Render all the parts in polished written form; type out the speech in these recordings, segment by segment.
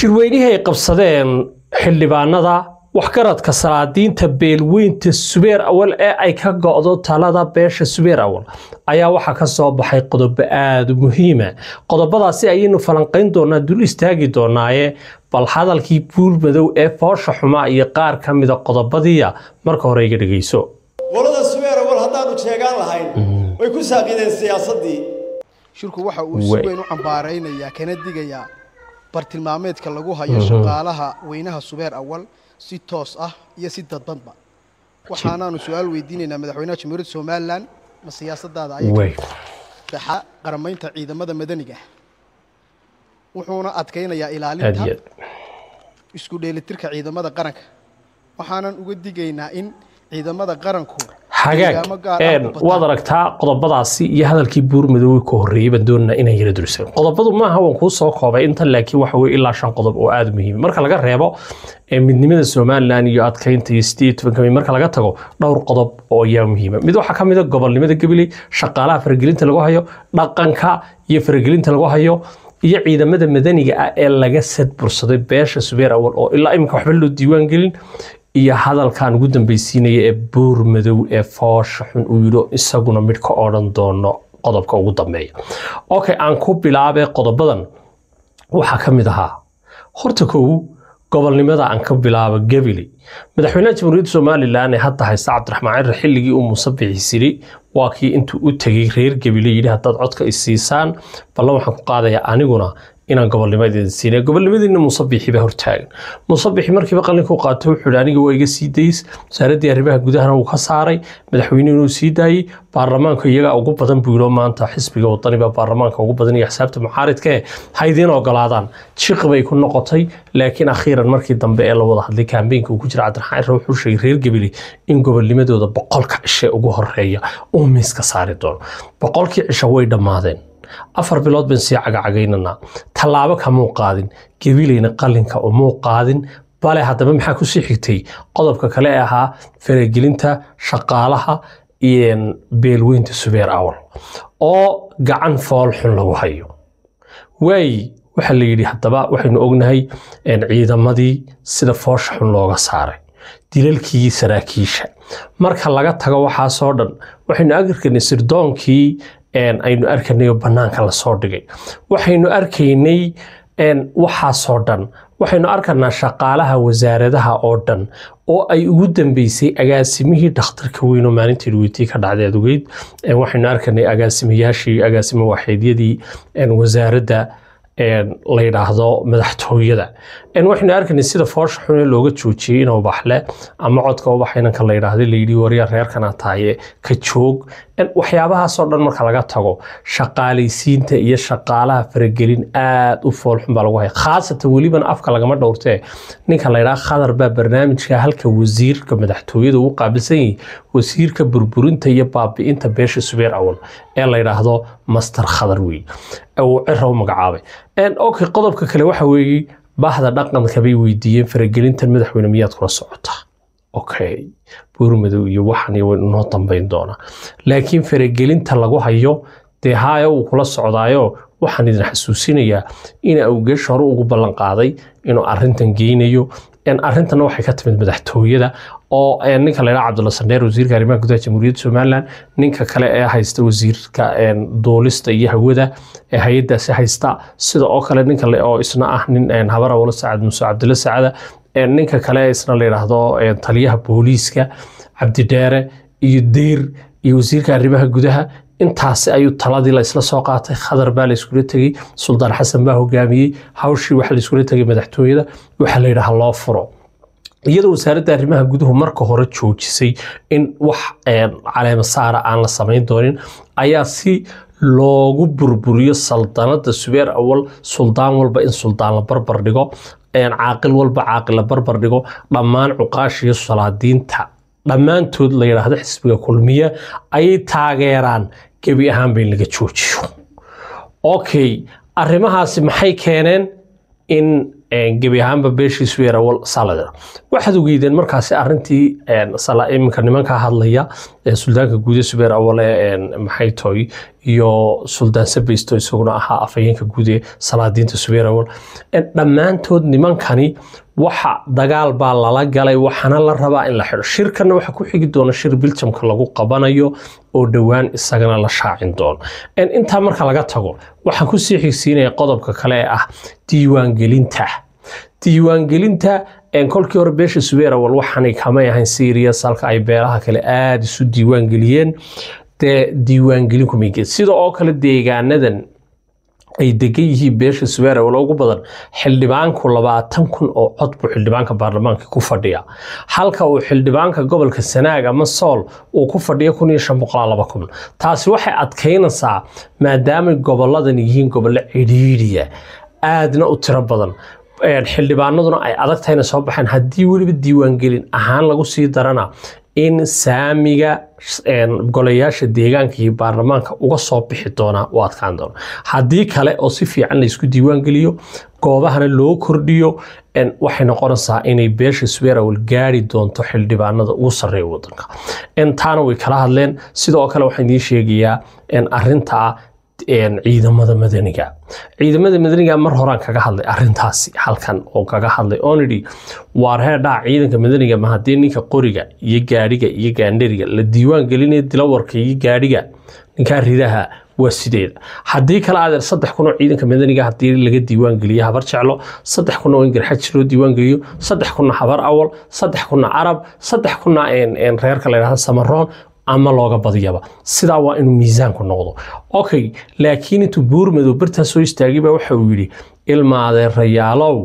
shirweynaha ay qabsadeen xildhibaanada waxgaradka salaadiinta beelweynta Subeer Awal ee ay ka go'do talada beesha Subeer Awal ayaa waxa ka soo baxay qodob aad u muhiim ah qodobadaasi ayaynu falanqeyn doonaa dul istaagi doonaaye bal hadalkii buulmadow ee foosha xuma iyo qaar ka mid ah qodobadiya marka hore iga dhageyso walada Subeer Awal haddaanu sheegan lahayn way ku saaqideen siyaasadii shirku waxa uu si weyn u cambaaraynaya kana digaya bartilmaameedka lagu hayo shaqaalaha weynaha Subeer Awal si toos ah iyo si dadbanba waxaanaanu su'aal weydiinaynaa madaxweynaha Jamhuuriyadda Soomaaliland ma siyaasadaada ay tahay qaramaynta ciidamada madaniga wuxuuna adkeynayaa ilaalinta isku dheelitirka ciidamada qaranka waxaanan uga digaynaa in ciidamada qaranku waad aragtaa qodobadaasi iyo hadalkii buurmadow ka horeeyay baan doonaa inaan yara dulsano qodobadu maaha waan ku soo koobay inta laakiin waxa weey ilaa 5 qodob oo aad muhiim marka laga reebo midnimada Soomaaliland iyo adkeynta state marka laga tago dhowr qodob oo yaa muhiim mid waxa kamid ah gobolnimada Gabiley shaqaalaha faragelinta lagu hayo dhaqanka iyo faragelinta lagu hayo iyo ciidamada madaniga ah ee laga sadbursaday beesha Subeer Awal oo ilaa imika waxba loo diiwaan gelin iyo hadalkan ugu dambaysiinaya ee buurmadow ee foosha xun uu yiro isaguna mid ka oran doono qodobka ugu dambeeya okay aan ku bilaabay qodobadan waxa kamid aha horta gobolnimada aan ka bilaabo Gabiley madaxweynaha Jamhuuriyadda Soomaaliland ee hadda haysta Cabdiraxmaan Cirre xilligii uu musabbixisay waa kii intuu u tagay reer Gabiley yiri hadad codka isiisaan ballan waxaan ku qaadayaa aniguna inaan gobolnimadeeda siinay gobolnimadeena musabbixi ba hortaagan musabbixi markii qalinka qaato wuxuu aniga waa iga sii days wasaaradda arrimaha gudaha uu ka saaray madaxweynuhu sii daayay baarlamaanka iyaga ugu badan buuro maanta xisbiga wadaniga baarlamaanka ugu badan iyo xisaabta mucaaridka haydin ogolaadaan jiq bay ku noqotay laakiin akhiran markii dambe ee la wada hadlay kaambeynka uu ku jira Cabdiraxmaan Cirre wuxuu sheegay reer Gabiley in gobolnimadooda 100 cisho ugu horeeya uu miiska saari doono 100 cisho way dhamaadeen 4 bilood baan si cagacagaynana talaabo kama qaadin Gabileyna qalinka uma qaadin bale hadaba maxaa ku sii xigtay qodobka kale ahaa faragelinta shaqaalaha iyo beelweynta Subeer Awal oo gacan fool xun lagu hayo waxa la yiri hadaba waxaynu ognahay in ciidamadii sida foosh xun looga saaray dilalkii saraakiisha marka laga tago waxa soo dhan waxaynu arkaynay sirdoonkii aynu arkaynay banaanka la soo dhigay waxaynu arkaynay waxa soo dhan waxaynu arkaynaa shaqaalaha wasaaradaha oo dhan oo ay ugu dambeysay agaasimihii dhakhtarka weyn oo maalintii dhaweytii ka dhacday adugeyd waxaynu arkaynay agaasimo waxeedyadii wasaaradda la yiraahdo madaxtooyada waxaynu arkaynay sida foosh xun looga joojiyay inuu baxle ama codka u baxayna ka la yiraahdo leeydi wariya reerkana taaye ka joog waxyaabaha soo dhan marka laga tago shaqaaleysiinta iyo shaqaalaha faragelin aad u fool xun baa lagu hay khaasatan waliba afka laga dhowrtay ninka la yiraahdo Khadar baa barnaamijka halka wasiirka madaxtooyada uu qaabilsan yahay wasiirka burburinta iyo baabi'inta beesha Subeer Awal ee la yiraahdo Master Khadar weey oo Cirre u magacaabay okay qodobka kale waxa weeyay bahda dhaqanka bay weydiiyeen faragelinta madaxweyne miyaad kula socotaa okay buurmadow iyo waxan iyo noo dambeyn doona laakiin faragelinta lagu hayo deehaayo uu kula socdaayo waxaan idin xasuusinayaa in uu geesh hore ugu ballan qaaday inuu arintan geynayo arrintan waxay ka timid madaxtooyada oo ninka la yiraahdo Cabdulla Sandeer wasiirka arrimaha gudaha Jamhuuriyadda Soomaaliland ninka kale ee haysta wasiirka duulista iyo hawada ee hay'adaasi haysta sida oo kale ninka oo isna ah nin habara wala Saacad Muuse Cabdulla Saacada ninka kale isna la yiraahdo taliyaha booliiska Cabdi Dheere iyo Deer iyo wasiirka arrimaha gudaha intaas ayuu taladii la isla soo qaatay Khadar baa la isku tagay Suldaan Xasan baa hogaamiyay hawshii waxa la isku tagay madaxtooyada waxa la yiraahdo loo furo iyadoo wasaaradda arrimaha gudaha marka hore joojisay in wax caleema saara aan la sameyn doonin ayaa si loogu burburiyo saldanada Subeer Awal suldaan walba in suldaan la barbar dhigo caaqil walba caaqil la barbar dhigo dhammaan cuqaashiyo salaadiinta dhammaantood la yiraahdo xisbiga kulmiye ay taageeraan gabi ahaan bay laga joojiyo okay arrimahaasi maxay keeneen in gebi ahaanba beeshii Subeer Awal Salada waxaad ogeydeen markaasi arrintii iminka nimanka hadlaya suldaanka guud ee Subeer Awal maxay tahay iyo suldaan Sabaysto isaguna ahaa afayeenka guud ee salaadiinta Subeer Awal dhammaantood nimankani waxa dagaal baa lala galay waxana la rabaa in la xiro shirkana waxa ku xigi doona shir Belgiumka lagu qabanayo oo dhawaan isagana la shaacin doono inta marka laga tago waxaan ku sii xigsiinaya qodobka kale ah diiwaangelinta kolkii hore beesha Subeer Awal waxaanay kama yahayn serious halka ay beelaha kale aad isu diiwaangeliyeen diiwaangelin kuma geed sidoo oo kale deegaanadan ay degan yihiin beesha Subeer Awal ugu badan xildhibaanku 20,000 oo cod buu xildhibaanka baarlamaanka ku fadhiya halka uu xildhibaanka gobolka Sanaag ama Sool uu ku fadhiyo 1500 taasi waxay adkeynaysaa maadaama goboladan yihiin gobol cidhiidhiya aadna u tiro badan xildhibaanaduna ay adagtayna soo baxaan haddii waliba diiwaangelin ahaan lagu sii darana in saamiga golayaasha deegaanka iyo baarlamaanka uga soo bixi doona oo adkaan doona haddii kale oo si fiican la isku diiwaangeliyo goobahana loo kordhiyo waxay noqonaysaa inay beesha Subeer Awal gaari doonto xildhibaanada ugu sareeya wadanka intaana way kala hadleen sidoo kale waxaan idin sheegayaa arrinta ciidamada madaniga mar horaan kaga hadlay arrintaasi halkan oo kaga hadlay only waar heedha ciidanka madaniga ma hadii ninka qoriga iyo gaariga iyo gaandheriga la diiwaan gelinay dilawarka iyo gaariga ninka ridaha waa sideed hadii kala aad 3,000 ciidanka madaniga hadii laga diiwaan geliyo habar jeclo 3,000 oo garxaj loo diiwaan geliyo 3,000 habar awal 3,000 arab 3,000 reerka la yiraahdo Samaroon ama looga badiyaba sida waa inuu miisaanku noqdo okay laakiin intuu buurmado barta soo istaagay baa waxa uu yiri ilmaade rayaalow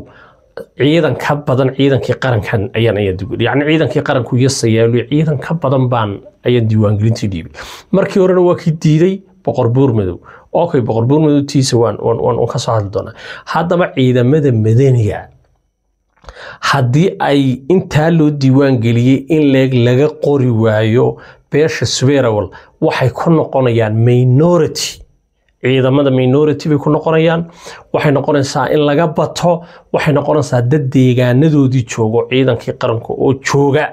ciidan ka badan ciidankii qarankan ayaan dugul yani ciidankii qaranku yasayaalo ciidan ka badan baan ayaan diiwaan gelintii dhiibay markii horena waa ki diiday boqor buurmado okay boqor buurmado tiisa waan ka soo hadli doonaa haddaba ciidamada madaniga haddii ay inta loo diiwaan geliyay in laga qori waayo beesha Subeer Awal waxay ku noqonayaan minority ciidamada minority bay ku noqonayaan waxay noqonaysaa in laga bato waxay noqonaysaa dad deegaanadoodii joogo ciidankii qaranka oo jooga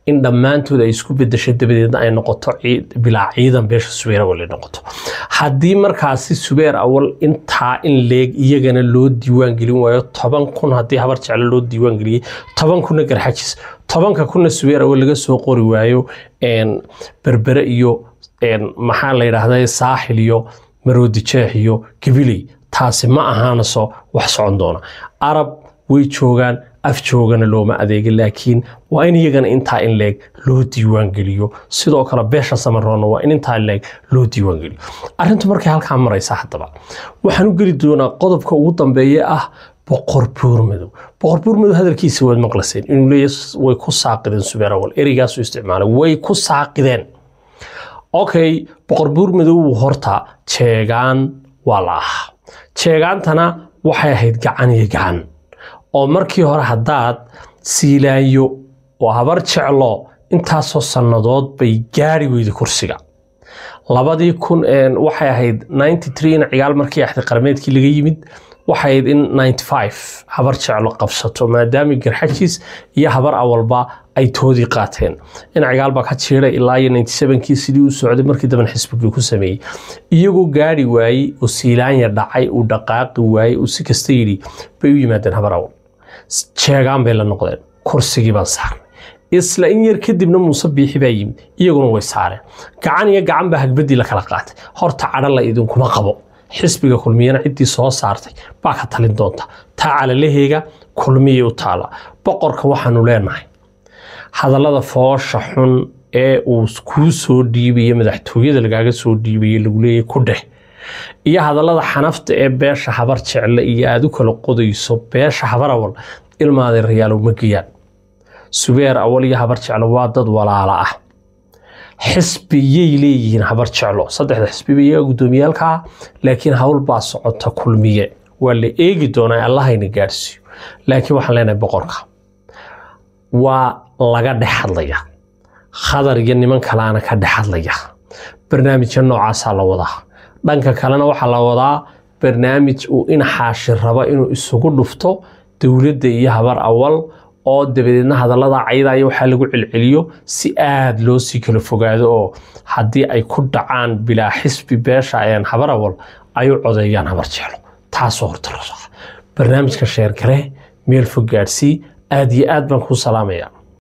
in dhammaantood ay isku bedesho dabadeedna ay noqoto bilaa ciidan beesha Subeer Awal noqoto haddii markaasi Subeer Awal inta in leeg iyagana loo diiwaan gelin waayo 10,000 haddii habar jecel loo diiwaan geliyay 10,000 garxajis 10,000 Subeer Awal laga soo qori waayo berbere iyo maxaa la yiraahdaa saaxil iyo maroodi jeex iyo Gabiley taasi ma ahaanaso wax socon doona arab way joogan af joogana looma adeegin laakiin waa in iyagana inta in leeg loo diiwaan geliyo sidoo kale beesha Samaroon waa in inta leeg loo diiwaan geliyo arrintu markay halka maraysa hadaba waxaan u geli doonaa qodobka ugu dambeeya ah boqor buurmado hadalkiisa wad maqlaseen inuu leeyahay way ku saaqideen Subeer Awal erigaas uu isticmaalay way ku saaqideen okay boqor buurmado horta jeegaan wala jeegaantana waxay ahayd gacan iyo gacan oo markii hore hadaad siilaayo oo habar jeclo intaasoo sanadood bay gaari weyday kursiga 2000 waxay ahayd 93 ciyaal markii axdi qarmeedkii laga yimid waxay in 95 habar jeclo qabsato maadaama garxajis iyo habar awalba ay toodi qaateen in ciyaal ba ka jiray ilaa 97kii sidii uu socday markii daban xisbiga ku sameeyay iyagoo gaari waayay oo siilaanya dhacay uu dhaqaaqi waayay oo si kasta yiri bay u yimaadeen habar awal jeegaan bay la noqdeen kursigii baan saarnay isla in yar kadibna Muuse Biixi baa yimid iyaguna way saareen gacan iyo gacan ba hagbadii la kala qaatay horta cadal la idin kuma qabo xisbiga kulmiyana cidii soo saartay baa ka talin doonta taala leheega kulmiye u taala boqorka waxaanu leenahay hadallada foosha xun ee uu ku soo dhiibay madaxtooyada lagaaga soo dhiibay lagu leeyahay ku dheh iyo hadallada xanafta ee beesha habar jecel iyo aad u kala qodayso beesha habar awal ilmaade rayaal uma geeyaan Subeer Awal iyo habar jecel waa dad walaala ah xisbiyay leeyihiin habar jeclo saddex xisbiye gudoomiyalka laakiin hawl baa socota kulmiye waa la eegi doonaa Allahayna gaarsiyo laakiin waxaan leenahay boqorka waa laga dhaxadlaya khadar iyo niman kalaana ka dhaxadlaya barnaamijka noocaas la wadaa dhanka kalena waxa la wadaa barnaamij uu in xaashir raba inuu isugu dhufto dowladda iyo habar awal oo dabadeedna hadallada caydaya waxaa lagu celceliyo si aad loo sii kala fogaado oo haddii ay ku dhacaan bilaa xisbi beesha ayaan habar awal ay u codeeyaan habar jeclo taasoo horta la raaca barnaamijka sheer kale meel fog gaarsii aad iyo aad baan ku salaamayaa